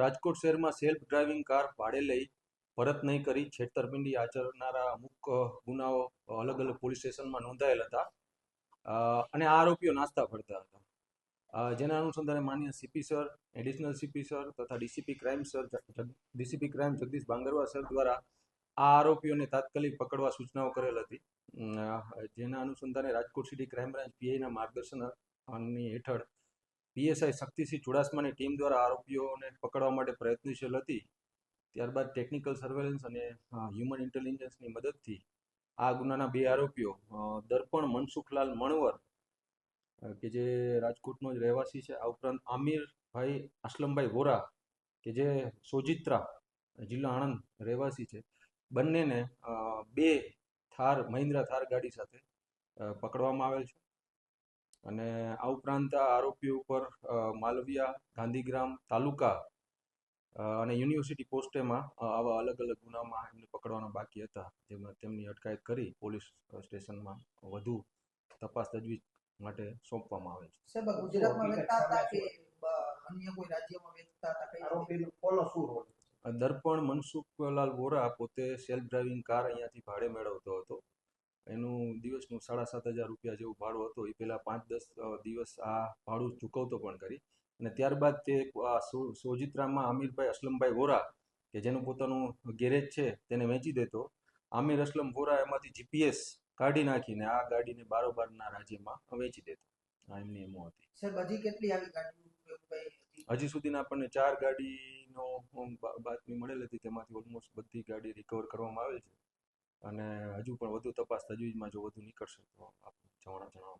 રાજકોટ શહેરમાં self driving car ભાડે લઈ પરત નહીં કરી છેતરપિંડી આચરનારા અમુક ગુનાઓ અલગ અલગ પોલીસ સ્ટેશનમાં નોંધાયેલ હતા અને આ આરોપીઓ નાસ્તા ફરતા હતા, જેના અનુસંધાને માન્ય CP sir, additional CP sir તથા ડીસીપી ક્રાઇમ જગદીશ ભાંગરવા સર દ્વારા આ આરોપીઓને તાત્કાલિક પકડવા સૂચનાઓ કરેલ હતી, જેના અનુસંધાને રાજકોટ સિટી ક્રાઇમ બ્રાન્ચ પીઆઈના માર્ગદર્શન હેઠળ પીએસઆઈ શક્તિસિંહ ચુડાસમાની ટીમ દ્વારા આરોપીઓને પકડવા માટે પ્રયત્નશીલ હતી. ત્યારબાદ ટેકનિકલ સર્વેલન્સ અને હ્યુમન ઇન્ટેલિજન્સની મદદથી આ ગુનાના 2 આરોપીઓ દર્પણ મનસુખલાલ મણવર કે જે રાજકોટનો જ રહેવાસી છે, આ ઉપરાંત આમિરભાઈ અસલમભાઈ વોરા કે જે સોજિત્રા જિલ્લા આણંદ રહેવાસી છે, બંનેને 2 મહિન્દ્રા થાર ગાડી સાથે પકડવામાં આવેલ છે. અને આ ઉપરાંત આ આરોપીઓ ઉપર માલવિયા, ગાંધીગ્રામ તાલુકા અને યુનિવર્સિટી પોસ્ટેમાં આવા અલગ અલગ ગુનામાં એમને પકડવાના બાકી હતા, જેમાં તેમની અટકાયત કરી પોલીસ સ્ટેશનમાં વધુ તપાસ તજવીજ માટે સોંપવામાં આવે છે. સાહેબ, ગુજરાતમાં વેચતા હતા કે અન્ય કોઈ રાજ્યમાં વેચતા હતા? આરોપીનો કોનો શું રોલ? દર્પણ મનસુખલાલ વોરા પોતે સેલ્ફ ડ્રાઇવિંગ કાર અહીંયાથી ભાડે મેળવતો હતો. એનું દિવસનું 7,500 રૂપિયા જેવું ભાડું હતું. એ પહેલાં 5-10 દિવસ આ ભાડું ચૂકવતો પણ કરી અને ત્યારબાદ તે સોજિત્રામાં આમિરભાઈ અસલમભાઈ વોરા કે જેનું પોતાનું ગેરેજ છે તેને વેચી દેતો. આમિર અસલમ વોરા એમાંથી જીપીએસ કાઢી નાખીને આ ગાડીને બારોબારના રાજ્યમાં વેચી દેતો. આ એમની એમો હતી. સાહેબ, હજી કેટલી આવી ગાડીઓ? હજી સુધીના આપણને 4 ગાડીનો બાતમી મળેલ હતી, તેમાંથી ઓલમોસ્ટ બધી ગાડી રિકવર કરવામાં આવેલ છે અને હજુ પણ વધુ તપાસ તજવીજમાં જો વધુ નીકળશે તો આપણે જણાવો.